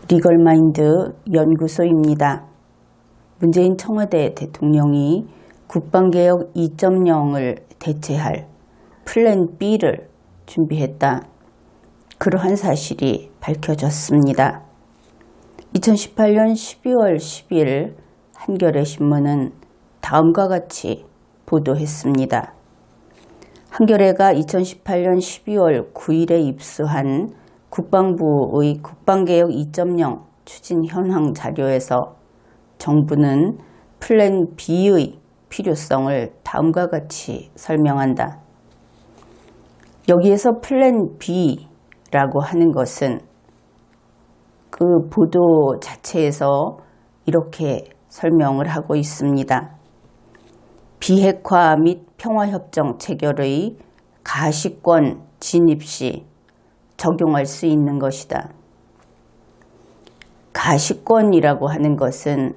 리걸마인드 연구소입니다. 문재인 청와대 대통령이 국방개혁 2.0을 대체할 플랜 B를 준비했다. 그러한 사실이 밝혀졌습니다. 2018년 12월 10일 한겨레 신문은 다음과 같이 보도했습니다. 한겨레가 2018년 12월 9일에 입수한 국방부의 국방개혁 2.0 추진 현황 자료에서 정부는 플랜 B의 필요성을 다음과 같이 설명한다. 여기에서 플랜 B라고 하는 것은 그 보도 자체에서 이렇게 설명을 하고 있습니다. 비핵화 및 평화협정 체결의 가시권 진입 시 적용할 수 있는 것이다. 가시권이라고 하는 것은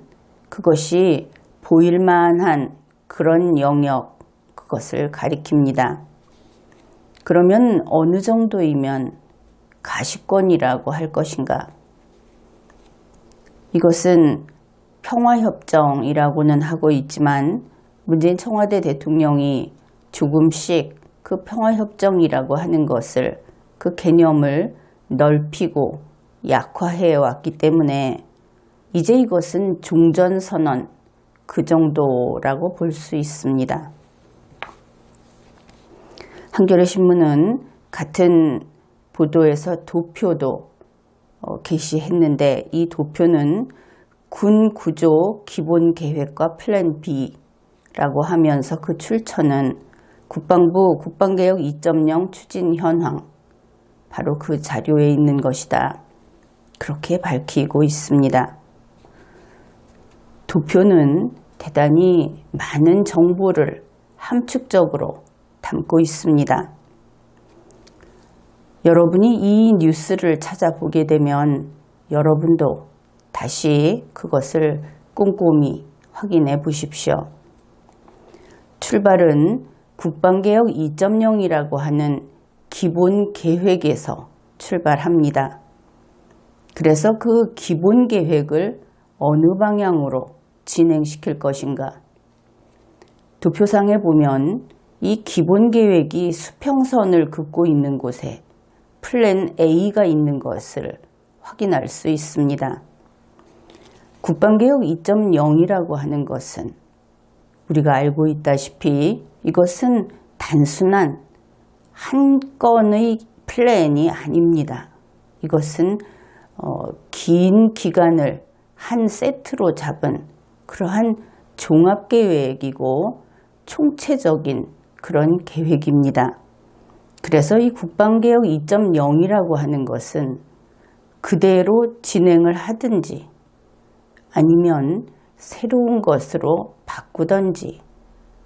그것이 보일만한 그런 영역, 그것을 가리킵니다. 그러면 어느 정도이면 가시권이라고 할 것인가? 이것은 평화협정이라고는 하고 있지만 문재인 청와대 대통령이 조금씩 그 평화협정이라고 하는 것을 그 개념을 넓히고 약화해 왔기 때문에 이제 이것은 종전선언 그 정도라고 볼 수 있습니다. 한겨레 신문은 같은 보도에서 도표도 게시했는데 이 도표는 군 구조 기본 계획과 플랜 B라고 하면서 그 출처는 국방부 국방개혁 2.0 추진 현황 바로 그 자료에 있는 것이다. 그렇게 밝히고 있습니다. 도표는 대단히 많은 정보를 함축적으로 담고 있습니다. 여러분이 이 뉴스를 찾아보게 되면 여러분도 다시 그것을 꼼꼼히 확인해 보십시오. 출발은 국방개혁 2.0이라고 하는 기본 계획에서 출발합니다. 그래서 그 기본 계획을 어느 방향으로 진행시킬 것인가? 도표상에 보면 이 기본 계획이 수평선을 긋고 있는 곳에 플랜 A가 있는 것을 확인할 수 있습니다. 국방개혁 2.0이라고 하는 것은 우리가 알고 있다시피 이것은 단순한 한 건의 플랜이 아닙니다. 이것은 긴 기간을 한 세트로 잡은 그러한 종합계획이고 총체적인 그런 계획입니다. 그래서 이 국방개혁 2.0이라고 하는 것은 그대로 진행을 하든지 아니면 새로운 것으로 바꾸든지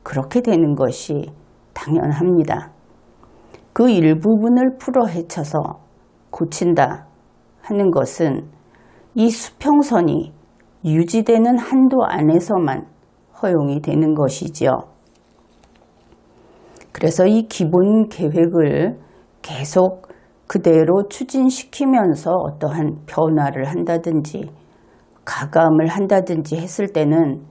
그렇게 되는 것이 당연합니다. 그 일부분을 풀어 헤쳐서 고친다 하는 것은 이 수평선이 유지되는 한도 안에서만 허용이 되는 것이지요. 그래서 이 기본 계획을 계속 그대로 추진시키면서 어떠한 변화를 한다든지 가감을 한다든지 했을 때는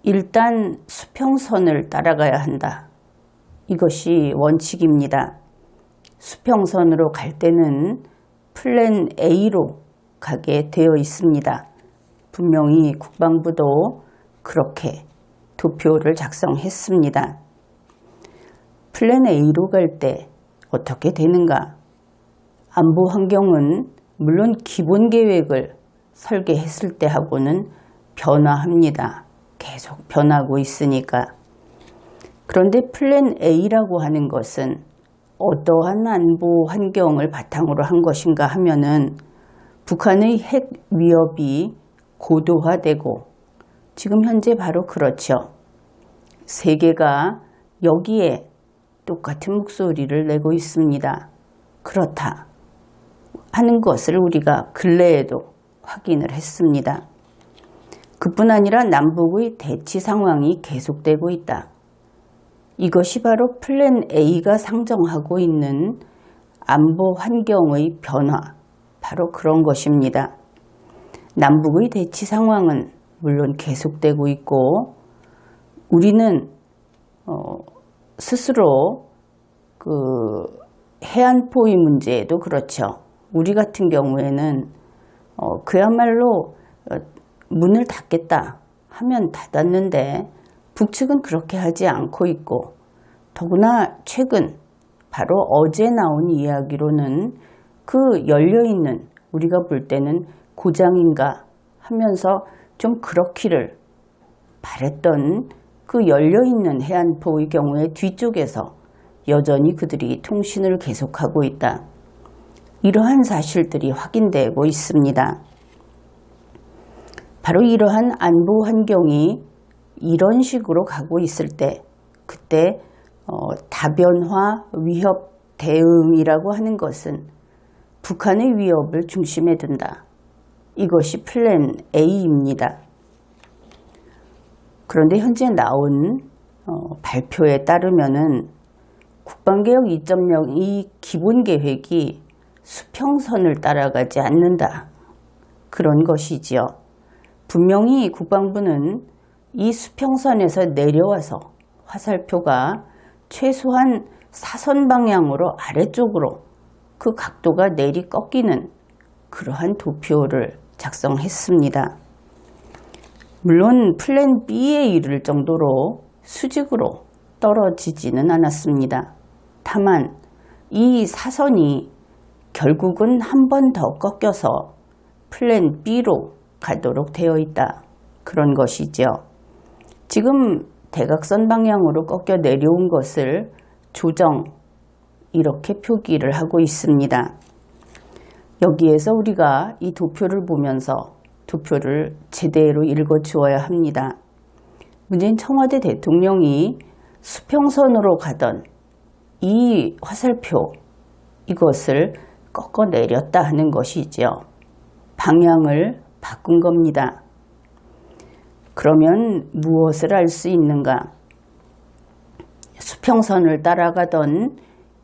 일단 수평선을 따라가야 한다. 이것이 원칙입니다. 수평선으로 갈 때는 플랜 A로 가게 되어 있습니다. 분명히 국방부도 그렇게 도표를 작성했습니다. 플랜 A로 갈 때 어떻게 되는가? 안보 환경은 물론 기본 계획을 설계했을 때하고는 변화합니다. 계속 변하고 있으니까. 그런데 플랜 A라고 하는 것은 어떠한 안보 환경을 바탕으로 한 것인가 하면은 북한의 핵 위협이 고도화되고 지금 현재 바로 그렇죠. 세계가 여기에 똑같은 목소리를 내고 있습니다. 그렇다 하는 것을 우리가 근래에도 확인을 했습니다. 그뿐 아니라 남북의 대치 상황이 계속되고 있다. 이것이 바로 플랜 A가 상정하고 있는 안보 환경의 변화, 바로 그런 것입니다. 남북의 대치 상황은 물론 계속되고 있고 우리는 스스로 그 해안포위 문제에도 그렇죠. 우리 같은 경우에는 그야말로 문을 닫겠다 하면 닫았는데 북측은 그렇게 하지 않고 있고 더구나 최근 바로 어제 나온 이야기로는 그 열려있는 우리가 볼 때는 고장인가 하면서 좀 그렇기를 바랬던 그 열려있는 해안포의 경우에 뒤쪽에서 여전히 그들이 통신을 계속하고 있다. 이러한 사실들이 확인되고 있습니다. 바로 이러한 안보 환경이 이런 식으로 가고 있을 때 그때 다변화 위협 대응이라고 하는 것은 북한의 위협을 중심에 둔다. 이것이 플랜 A입니다. 그런데 현재 나온 발표에 따르면은 국방개혁 2.0 이 기본 계획이 수평선을 따라가지 않는다. 그런 것이지요. 분명히 국방부는 이 수평선에서 내려와서 화살표가 최소한 사선 방향으로 아래쪽으로 그 각도가 내리 꺾이는 그러한 도표를 작성했습니다. 물론 플랜 B에 이를 정도로 수직으로 떨어지지는 않았습니다. 다만 이 사선이 결국은 한 번 더 꺾여서 플랜 B로 가도록 되어 있다. 그런 것이죠. 지금 대각선 방향으로 꺾여 내려온 것을 조정 이렇게 표기를 하고 있습니다. 여기에서 우리가 이 도표를 보면서 도표를 제대로 읽어 주어야 합니다. 문재인 청와대 대통령이 수평선으로 가던 이 화살표 이것을 꺾어 내렸다 하는 것이죠. 방향을 바꾼 겁니다. 그러면 무엇을 알 수 있는가? 수평선을 따라가던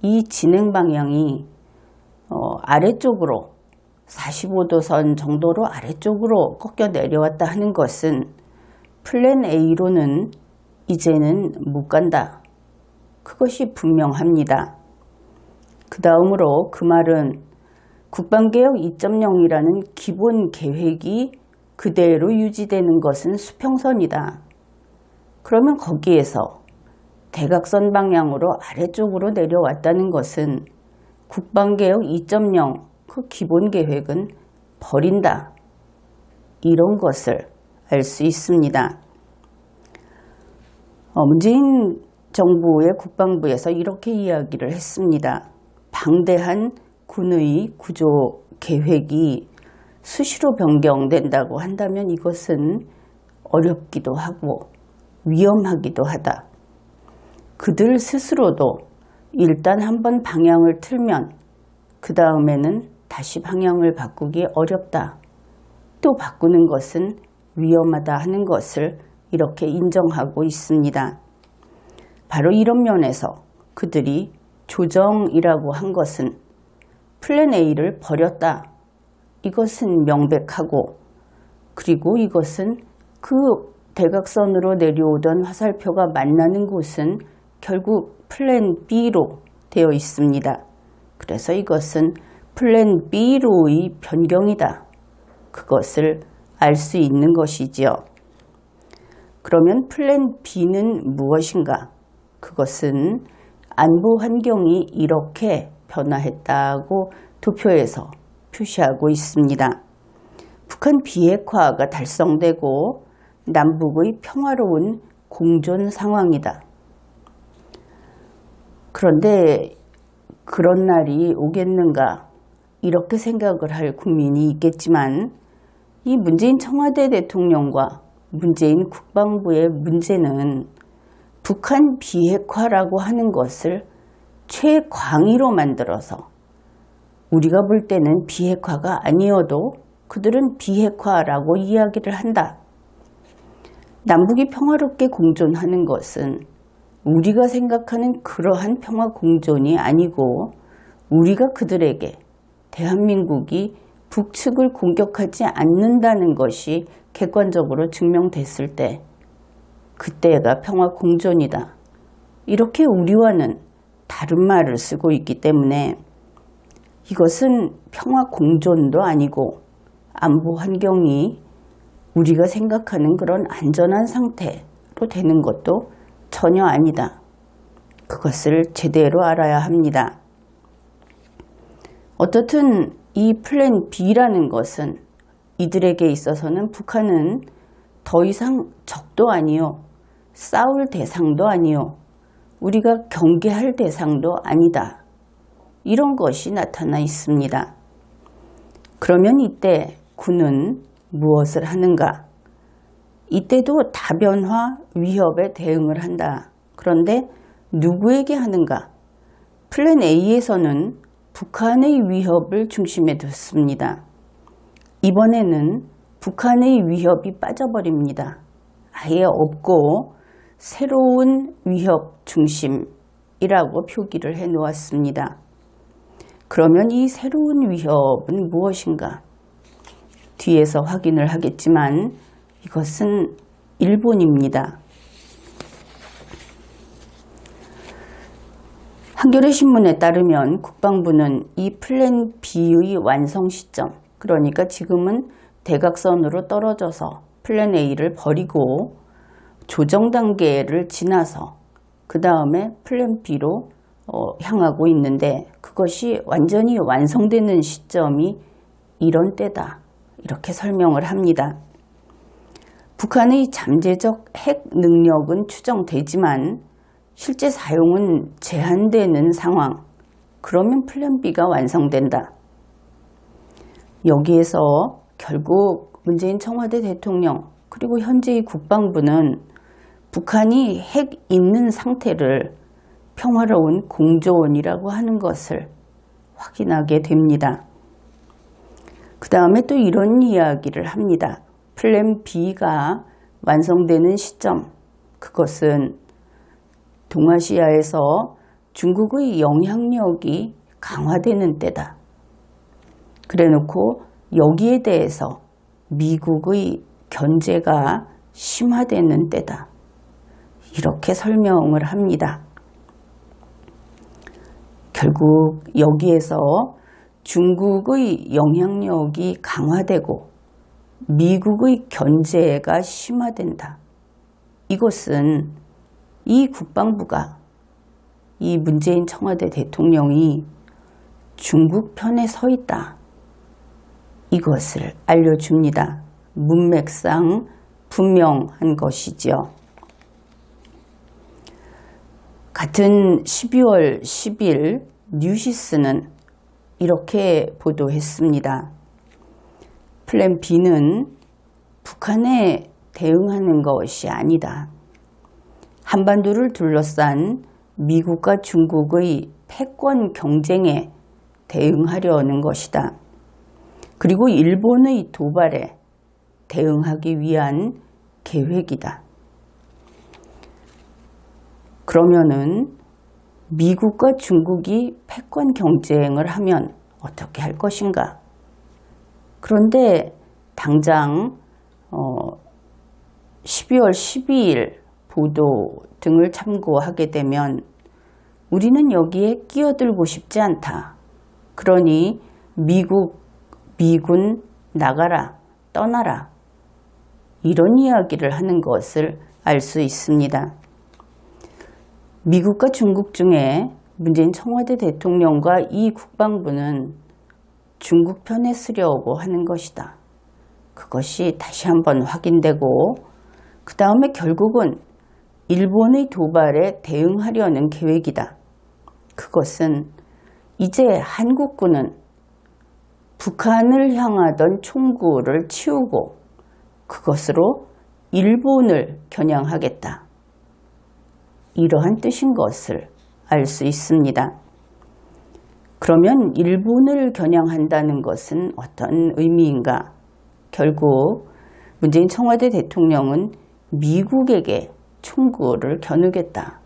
이 진행 방향이 아래쪽으로 45도선 정도로 아래쪽으로 꺾여 내려왔다 하는 것은 플랜 A로는 이제는 못 간다. 그것이 분명합니다. 그 다음으로 그 말은 국방개혁 2.0이라는 기본 계획이 그대로 유지되는 것은 수평선이다. 그러면 거기에서 대각선 방향으로 아래쪽으로 내려왔다는 것은 국방개혁 2.0 그 기본 계획은 버린다. 이런 것을 알 수 있습니다. 문재인 정부의 국방부에서 이렇게 이야기를 했습니다. 방대한 군의 구조 계획이 수시로 변경된다고 한다면 이것은 어렵기도 하고 위험하기도 하다. 그들 스스로도 일단 한번 방향을 틀면 그 다음에는 다시 방향을 바꾸기 어렵다. 또 바꾸는 것은 위험하다 하는 것을 이렇게 인정하고 있습니다. 바로 이런 면에서 그들이 조정이라고 한 것은 플랜 A를 버렸다. 이것은 명백하고 그리고 이것은 그 대각선으로 내려오던 화살표가 만나는 곳은 결국 플랜 B로 되어 있습니다. 그래서 이것은 플랜 B로의 변경이다. 그것을 알 수 있는 것이지요. 그러면 플랜 B는 무엇인가? 그것은 안보 환경이 이렇게 변화했다고 도표에서 표시하고 있습니다. 북한 비핵화가 달성되고 남북의 평화로운 공존 상황이다. 그런데 그런 날이 오겠는가? 이렇게 생각을 할 국민이 있겠지만 이 문재인 청와대 대통령과 문재인 국방부의 문제는 북한 비핵화라고 하는 것을 최광의로 만들어서 우리가 볼 때는 비핵화가 아니어도 그들은 비핵화라고 이야기를 한다. 남북이 평화롭게 공존하는 것은 우리가 생각하는 그러한 평화 공존이 아니고 우리가 그들에게 대한민국이 북측을 공격하지 않는다는 것이 객관적으로 증명됐을 때 그때가 평화 공존이다. 이렇게 우리와는 다른 말을 쓰고 있기 때문에 이것은 평화 공존도 아니고 안보 환경이 우리가 생각하는 그런 안전한 상태로 되는 것도 전혀 아니다. 그것을 제대로 알아야 합니다. 어떻든 이 플랜 B라는 것은 이들에게 있어서는 북한은 더 이상 적도 아니요, 싸울 대상도 아니요, 우리가 경계할 대상도 아니다. 이런 것이 나타나 있습니다. 그러면 이때 군은 무엇을 하는가? 이때도 다변화 위협에 대응을 한다. 그런데 누구에게 하는가? 플랜 A에서는 북한의 위협을 중심에 뒀습니다. 이번에는 북한의 위협이 빠져버립니다. 아예 없고 새로운 위협 중심이라고 표기를 해 놓았습니다. 그러면 이 새로운 위협은 무엇인가? 뒤에서 확인을 하겠지만 이것은 일본입니다. 한겨레 신문에 따르면 국방부는 이 플랜 B의 완성 시점, 그러니까 지금은 대각선으로 떨어져서 플랜 A를 버리고 조정 단계를 지나서 그 다음에 플랜 B로 향하고 있는데 그것이 완전히 완성되는 시점이 이런 때다. 이렇게 설명을 합니다. 북한의 잠재적 핵 능력은 추정되지만 실제 사용은 제한되는 상황. 그러면 플랜 B가 완성된다. 여기에서 결국 문재인 청와대 대통령 그리고 현재의 국방부는 북한이 핵 있는 상태를 평화로운 공존이라고 하는 것을 확인하게 됩니다. 그 다음에 또 이런 이야기를 합니다. 플랜 B가 완성되는 시점, 그것은 동아시아에서 중국의 영향력이 강화되는 때다. 그래놓고 여기에 대해서 미국의 견제가 심화되는 때다. 이렇게 설명을 합니다. 결국 여기에서 중국의 영향력이 강화되고 미국의 견제가 심화된다. 이것은 이 국방부가 이 문재인 청와대 대통령이 중국 편에 서 있다. 이것을 알려줍니다. 문맥상 분명한 것이지요. 같은 12월 10일 뉴시스는 이렇게 보도했습니다. 플랜 B는 북한에 대응하는 것이 아니다. 한반도를 둘러싼 미국과 중국의 패권 경쟁에 대응하려는 것이다. 그리고 일본의 도발에 대응하기 위한 계획이다. 그러면은 미국과 중국이 패권 경쟁을 하면 어떻게 할 것인가? 그런데 당장 12월 12일 보도 등을 참고하게 되면 우리는 여기에 끼어들고 싶지 않다. 그러니 미군 나가라, 떠나라. 이런 이야기를 하는 것을 알 수 있습니다. 미국과 중국 중에 문재인 청와대 대통령과 이 국방부는 중국 편에 쓰려고 하는 것이다. 그것이 다시 한번 확인되고 그 다음에 결국은 일본의 도발에 대응하려는 계획이다. 그것은 이제 한국군은 북한을 향하던 총구를 치우고 그것으로 일본을 겨냥하겠다. 이러한 뜻인 것을 알 수 있습니다. 그러면 일본을 겨냥한다는 것은 어떤 의미인가? 결국 문재인 청와대 대통령은 미국에게 총구를 겨누겠다.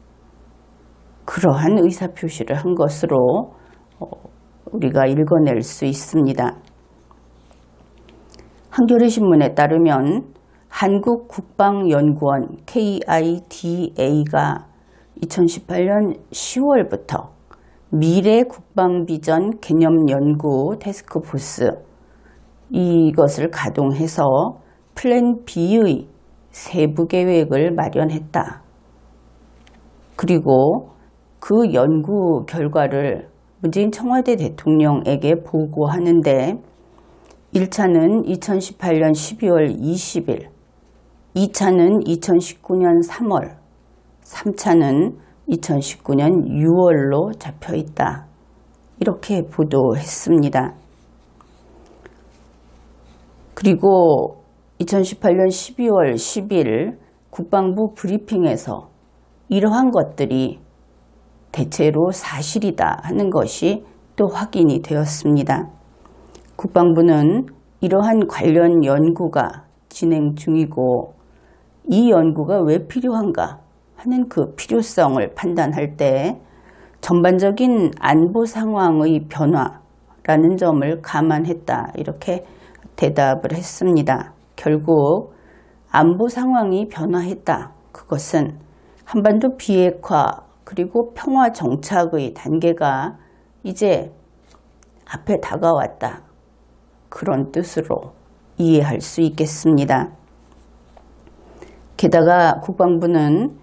그러한 의사표시를 한 것으로 우리가 읽어낼 수 있습니다. 한겨레 신문에 따르면 한국국방연구원 KIDA가 2018년 10월부터 미래 국방비전 개념 연구 태스크포스 이것을 가동해서 플랜 B의 세부 계획을 마련했다. 그리고 그 연구 결과를 문재인 청와대 대통령에게 보고하는데 1차는 2018년 12월 20일, 2차는 2019년 3월, 3차는 2019년 6월로 잡혀 있다. 이렇게 보도했습니다. 그리고 2018년 12월 10일 국방부 브리핑에서 이러한 것들이 대체로 사실이다 하는 것이 또 확인이 되었습니다. 국방부는 이러한 관련 연구가 진행 중이고 이 연구가 왜 필요한가 하는 그 필요성을 판단할 때 전반적인 안보 상황의 변화라는 점을 감안했다. 이렇게 대답을 했습니다. 결국 안보 상황이 변화했다. 그것은 한반도 비핵화 그리고 평화 정착의 단계가 이제 앞에 다가왔다. 그런 뜻으로 이해할 수 있겠습니다. 게다가 국방부는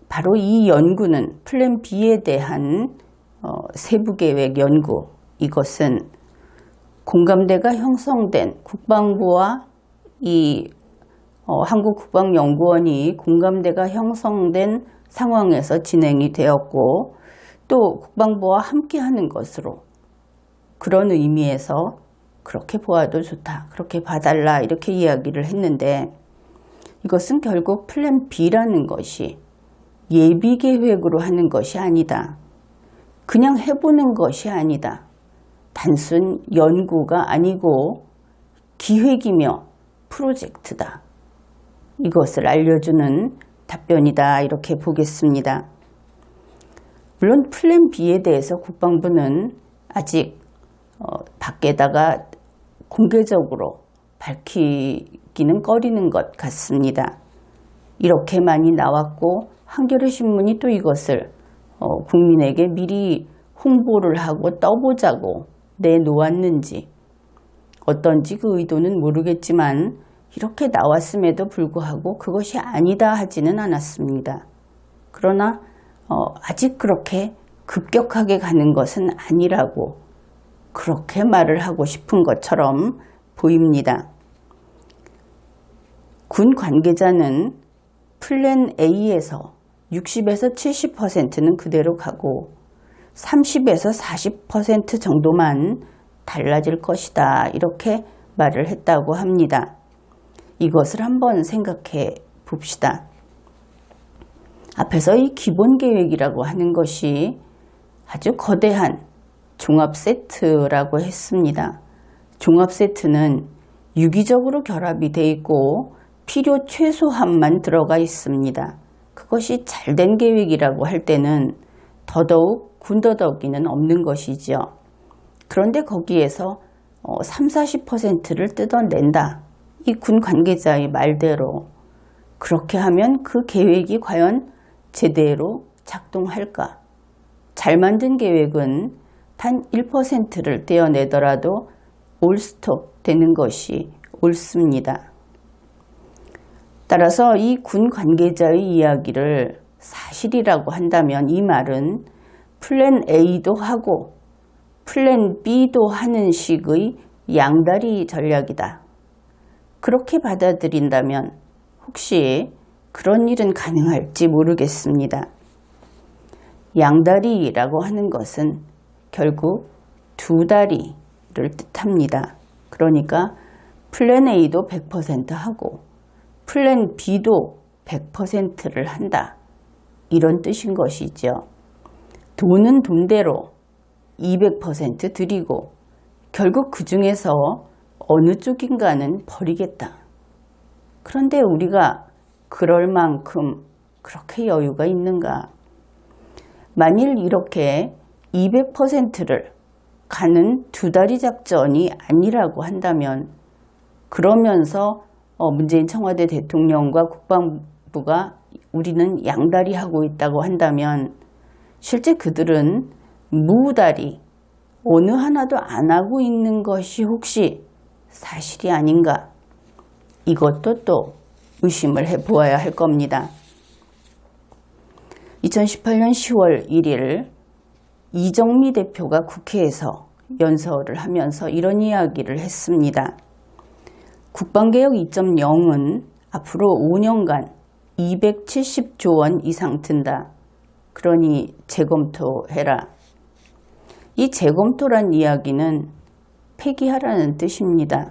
바로 이 연구는 플랜 B에 대한 세부계획 연구, 이것은 공감대가 형성된 국방부와 이 한국국방연구원이 공감대가 형성된 상황에서 진행이 되었고 또 국방부와 함께하는 것으로 그런 의미에서 그렇게 보아도 좋다. 그렇게 봐달라. 이렇게 이야기를 했는데 이것은 결국 플랜 B라는 것이 예비 계획으로 하는 것이 아니다. 그냥 해보는 것이 아니다. 단순 연구가 아니고 기획이며 프로젝트다. 이것을 알려주는 답변이다. 이렇게 보겠습니다. 물론 플랜 B에 대해서 국방부는 아직 밖에다가 공개적으로 밝히기는 꺼리는 것 같습니다. 이렇게 많이 나왔고 한겨레 신문이 또 이것을 국민에게 미리 홍보를 하고 떠보자고 내놓았는지 어떤지 그 의도는 모르겠지만 이렇게 나왔음에도 불구하고 그것이 아니다 하지는 않았습니다. 그러나 아직 그렇게 급격하게 가는 것은 아니라고 그렇게 말을 하고 싶은 것처럼 보입니다. 군 관계자는 플랜 A에서 60에서 70%는 그대로 가고 30에서 40% 정도만 달라질 것이다. 이렇게 말을 했다고 합니다. 이것을 한번 생각해 봅시다. 앞에서 이 기본 계획이라고 하는 것이 아주 거대한 종합 세트라고 했습니다. 종합 세트는 유기적으로 결합이 되어 있고 필요 최소한만 들어가 있습니다. 그것이 잘된 계획이라고 할 때는 더더욱 군더더기는 없는 것이죠. 그런데 거기에서 30-40%를 뜯어낸다. 이 군 관계자의 말대로 그렇게 하면 그 계획이 과연 제대로 작동할까? 잘 만든 계획은 단 1%를 떼어내더라도 올스톱 되는 것이 옳습니다. 따라서 이 군 관계자의 이야기를 사실이라고 한다면 이 말은 플랜 A도 하고 플랜 B도 하는 식의 양다리 전략이다. 그렇게 받아들인다면 혹시 그런 일은 가능할지 모르겠습니다. 양다리라고 하는 것은 결국 두 다리를 뜻합니다. 그러니까 플랜 A도 100% 하고 플랜 B도 100%를 한다. 이런 뜻인 것이죠. 돈은 돈대로 200% 드리고 결국 그 중에서 어느 쪽인가는 버리겠다. 그런데 우리가 그럴 만큼 그렇게 여유가 있는가? 만일 이렇게 200%를 가는 두 다리 작전이 아니라고 한다면 그러면서 문재인 청와대 대통령과 국방부가 우리는 양다리 하고 있다고 한다면 실제 그들은 무다리 어느 하나도 안 하고 있는 것이 혹시 사실이 아닌가? 이것도 또 의심을 해보아야 할 겁니다. 2018년 10월 1일 이정미 대표가 국회에서 연설을 하면서 이런 이야기를 했습니다. 국방개혁 2.0은 앞으로 5년간 270조 원 이상 든다. 그러니 재검토해라. 이 재검토란 이야기는 폐기하라는 뜻입니다.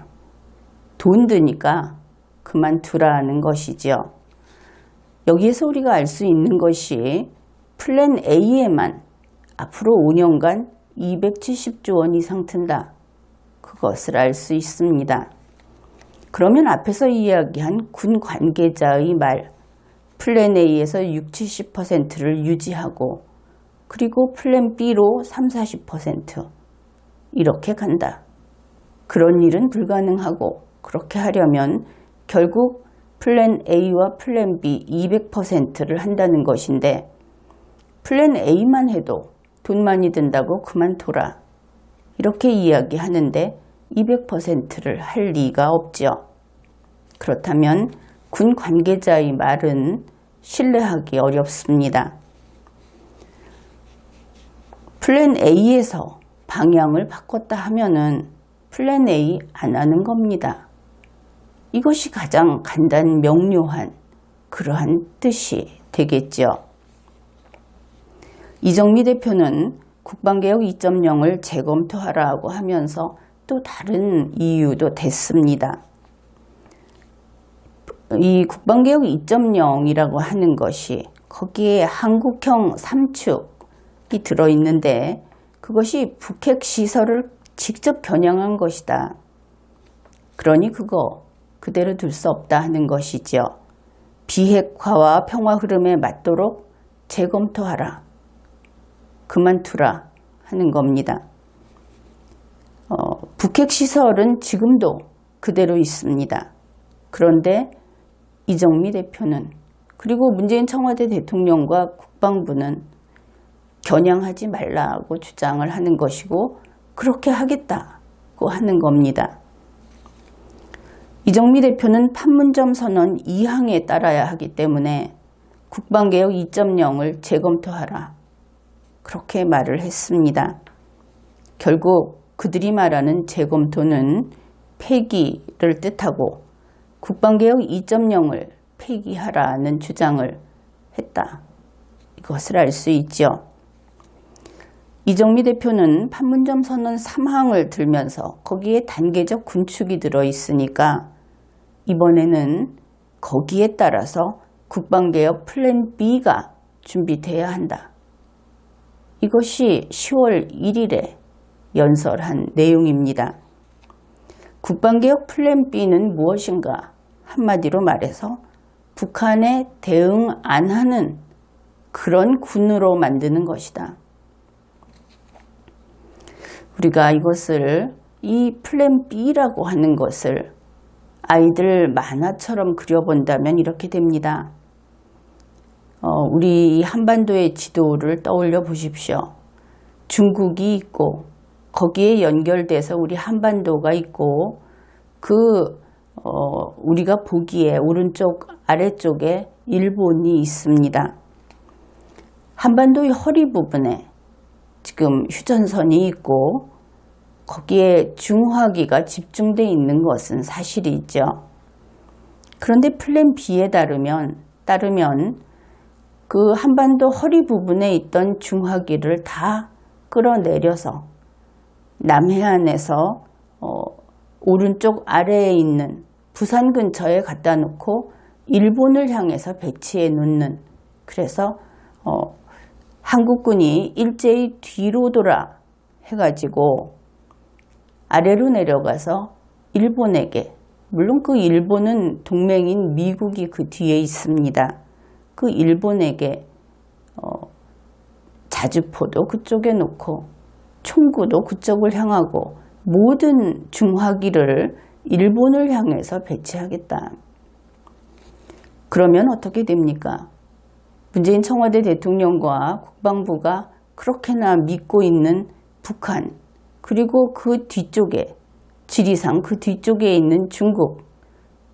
돈 드니까 그만두라는 것이죠. 여기에서 우리가 알 수 있는 것이 플랜 A에만 앞으로 5년간 270조 원 이상 든다. 그것을 알 수 있습니다. 그러면 앞에서 이야기한 군 관계자의 말, 플랜 A에서 60, 70%를 유지하고 그리고 플랜 B로 30, 40% 이렇게 간다. 그런 일은 불가능하고 그렇게 하려면 결국 플랜 A와 플랜 B 200%를 한다는 것인데 플랜 A만 해도 돈 많이 든다고 그만둬라. 이렇게 이야기하는데 200%를 할 리가 없죠. 그렇다면 군 관계자의 말은 신뢰하기 어렵습니다. 플랜 A에서 방향을 바꿨다 하면은 플랜 A 안 하는 겁니다. 이것이 가장 간단 명료한 그러한 뜻이 되겠죠. 이정미 대표는 국방개혁 2.0을 재검토하라고 하면서 또 다른 이유도 댔습니다. 이 국방개혁 2.0이라고 하는 것이 거기에 한국형 3축이 들어있는데 그것이 북핵시설을 직접 겨냥한 것이다. 그러니 그거 그대로 둘 수 없다 하는 것이죠. 비핵화와 평화 흐름에 맞도록 재검토하라. 그만두라 하는 겁니다. 북핵시설은 지금도 그대로 있습니다. 그런데 이정미 대표는 그리고 문재인 청와대 대통령과 국방부는 겨냥하지 말라고 주장을 하는 것이고 그렇게 하겠다고 하는 겁니다. 이정미 대표는 판문점 선언 2항에 따라야 하기 때문에 국방개혁 2.0을 재검토하라. 그렇게 말을 했습니다. 결국 그들이 말하는 재검토는 폐기를 뜻하고 국방개혁 2.0을 폐기하라는 주장을 했다. 이것을 알 수 있죠. 이정미 대표는 판문점 선언 3항을 들면서 거기에 단계적 군축이 들어있으니까 이번에는 거기에 따라서 국방개혁 플랜 B가 준비돼야 한다. 이것이 10월 1일에 연설한 내용입니다. 국방개혁 플랜 B는 무엇인가? 한마디로 말해서 북한에 대응 안 하는 그런 군으로 만드는 것이다. 우리가 이것을 이 플랜 B라고 하는 것을 아이들 만화처럼 그려본다면 이렇게 됩니다. 우리 한반도의 지도를 떠올려 보십시오. 중국이 있고 거기에 연결돼서 우리 한반도가 있고 우리가 보기에 오른쪽 아래쪽에 일본이 있습니다. 한반도의 허리 부분에 지금 휴전선이 있고 거기에 중화기가 집중되어 있는 것은 사실이죠. 그런데 플랜 B에 따르면 그 한반도 허리 부분에 있던 중화기를 다 끌어내려서 남해안에서 오른쪽 아래에 있는 부산 근처에 갖다 놓고 일본을 향해서 배치해 놓는, 그래서 한국군이 일제히 뒤로 돌아 해가지고 아래로 내려가서 일본에게, 물론 그 일본은 동맹인 미국이 그 뒤에 있습니다. 그 일본에게 자주포도 그쪽에 놓고 총구도 그쪽을 향하고 모든 중화기를 일본을 향해서 배치하겠다. 그러면 어떻게 됩니까? 문재인 청와대 대통령과 국방부가 그렇게나 믿고 있는 북한, 그리고 그 뒤쪽에, 지리상 그 뒤쪽에 있는 중국,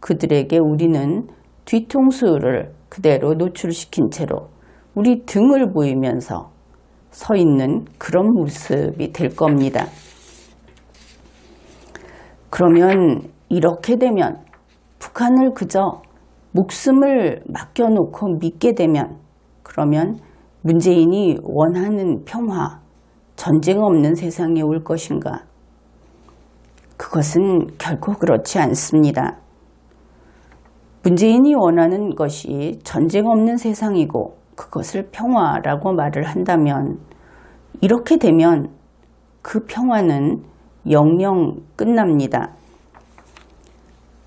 그들에게 우리는 뒤통수를 그대로 노출시킨 채로 우리 등을 보이면서 서 있는 그런 모습이 될 겁니다. 그러면 이렇게 되면 북한을 그저 목숨을 맡겨놓고 믿게 되면, 그러면 문재인이 원하는 평화, 전쟁 없는 세상이 올 것인가? 그것은 결코 그렇지 않습니다. 문재인이 원하는 것이 전쟁 없는 세상이고 그것을 평화라고 말을 한다면, 이렇게 되면 그 평화는 영영 끝납니다.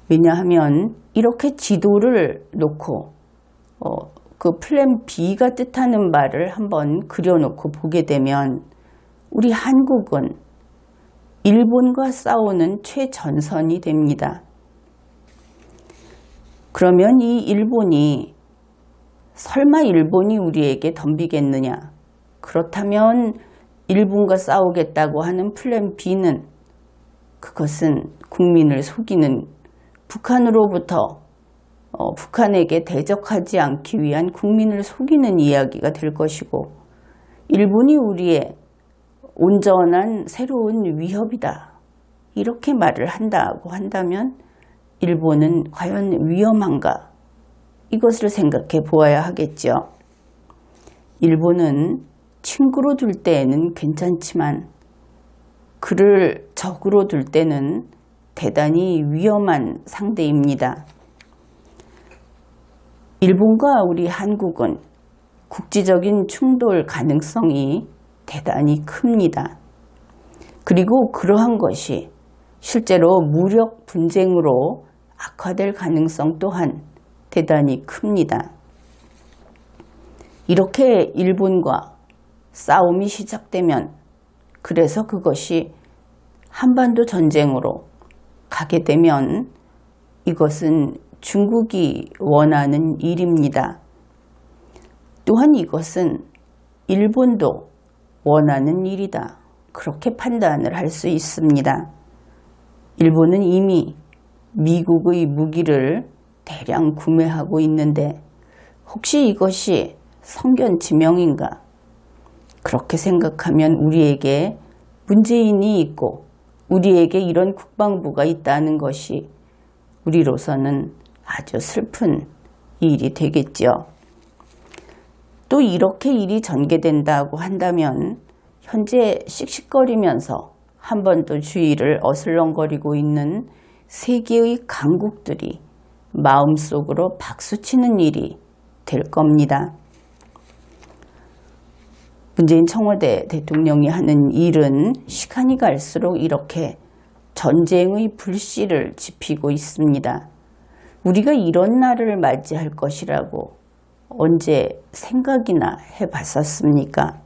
왜냐하면 이렇게 지도를 놓고 그 플랜 B가 뜻하는 바를 한번 그려놓고 보게 되면 우리 한국은 일본과 싸우는 최전선이 됩니다. 그러면 이 일본이, 설마 일본이 우리에게 덤비겠느냐? 그렇다면 일본과 싸우겠다고 하는 플랜 B는, 그것은 국민을 속이는, 북한으로부터 북한에게 대적하지 않기 위한 국민을 속이는 이야기가 될 것이고, 일본이 우리의 온전한 새로운 위협이다, 이렇게 말을 한다고 한다면 일본은 과연 위험한가? 이것을 생각해 보아야 하겠죠. 일본은 친구로 둘 때에는 괜찮지만 그를 적으로 둘 때는 대단히 위험한 상대입니다. 일본과 우리 한국은 국지적인 충돌 가능성이 대단히 큽니다. 그리고 그러한 것이 실제로 무력 분쟁으로 악화될 가능성 또한 대단히 큽니다. 이렇게 일본과 싸움이 시작되면, 그래서 그것이 한반도 전쟁으로 가게 되면 이것은 중국이 원하는 일입니다. 또한 이것은 일본도 원하는 일이다, 그렇게 판단을 할 수 있습니다. 일본은 이미 미국의 무기를 대량 구매하고 있는데 혹시 이것이 성견지명인가? 그렇게 생각하면 우리에게 문재인이 있고 우리에게 이런 국방부가 있다는 것이 우리로서는 아주 슬픈 일이 되겠죠. 또 이렇게 일이 전개된다고 한다면 현재 씩씩거리면서 한 번 더 주의를 어슬렁거리고 있는 세계의 강국들이 마음속으로 박수치는 일이 될 겁니다. 문재인 청와대 대통령이 하는 일은 시간이 갈수록 이렇게 전쟁의 불씨를 지피고 있습니다. 우리가 이런 날을 맞이할 것이라고 언제 생각이나 해봤었습니까?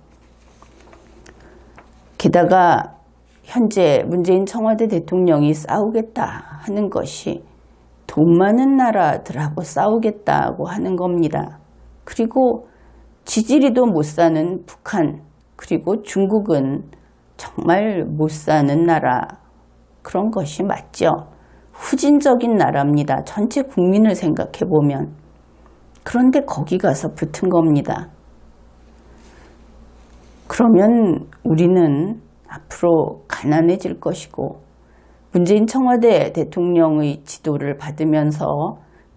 게다가 현재 문재인 청와대 대통령이 싸우겠다 하는 것이 돈 많은 나라들하고 싸우겠다고 하는 겁니다. 그리고 지지리도 못 사는 북한, 그리고 중국은 정말 못 사는 나라, 그런 것이 맞죠. 후진적인 나라입니다. 전체 국민을 생각해 보면. 그런데 거기 가서 붙은 겁니다. 그러면 우리는 앞으로 가난해질 것이고, 문재인 청와대 대통령의 지도를 받으면서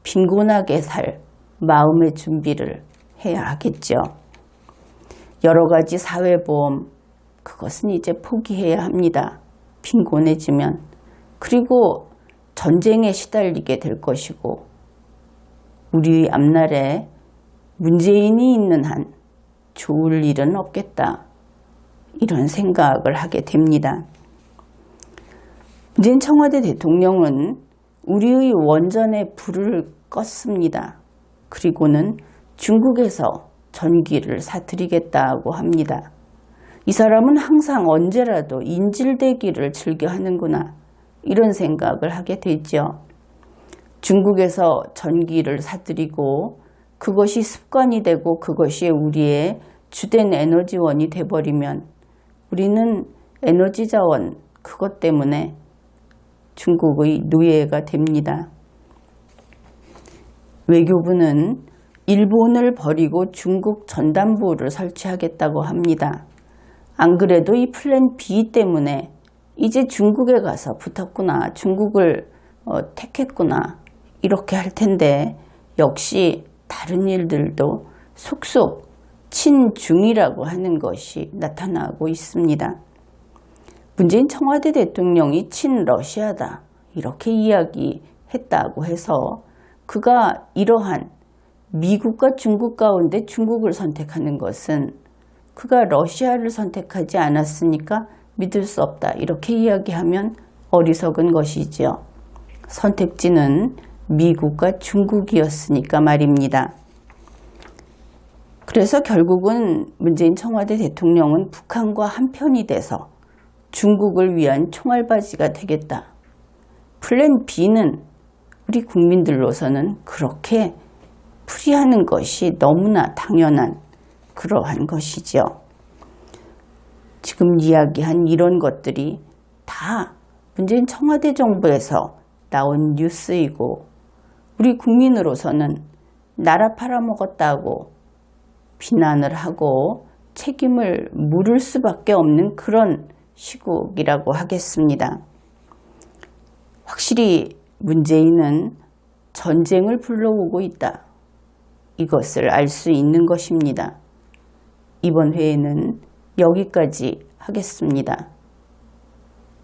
빈곤하게 살 마음의 준비를 해야 하겠죠. 여러 가지 사회보험, 그것은 이제 포기해야 합니다. 빈곤해지면. 그리고 전쟁에 시달리게 될 것이고, 우리 앞날에 문재인이 있는 한 좋을 일은 없겠다, 이런 생각을 하게 됩니다. 문재인 청와대 대통령은 우리의 원전의 불을 껐습니다. 그리고는 중국에서 전기를 사들이겠다고 합니다. 이 사람은 항상 언제라도 인질대기를 즐겨 하는구나, 이런 생각을 하게 되죠. 중국에서 전기를 사들이고 그것이 습관이 되고 그것이 우리의 주된 에너지원이 돼버리면 우리는 에너지 자원 그것 때문에 중국의 노예가 됩니다. 외교부는 일본을 버리고 중국 전담부를 설치하겠다고 합니다. 안 그래도 이 플랜 B 때문에 이제 중국에 가서 붙었구나, 중국을 택했구나 이렇게 할 텐데 역시 다른 일들도 속속 친중이라고 하는 것이 나타나고 있습니다. 문재인 청와대 대통령이 친러시아다 이렇게 이야기했다고 해서 그가 이러한 미국과 중국 가운데 중국을 선택하는 것은 그가 러시아를 선택하지 않았으니까 믿을 수 없다 이렇게 이야기하면 어리석은 것이지요. 선택지는 미국과 중국이었으니까 말입니다. 그래서 결국은 문재인 청와대 대통령은 북한과 한편이 돼서 중국을 위한 총알바지가 되겠다. 플랜 B는 우리 국민들로서는 그렇게 풀이하는 것이 너무나 당연한 그러한 것이죠. 지금 이야기한 이런 것들이 다 문재인 청와대 정부에서 나온 뉴스이고 우리 국민으로서는 나라 팔아먹었다고 비난을 하고 책임을 물을 수밖에 없는 그런 시국이라고 하겠습니다. 확실히 문재인은 전쟁을 불러오고 있다. 이것을 알 수 있는 것입니다. 이번 회에는 여기까지 하겠습니다.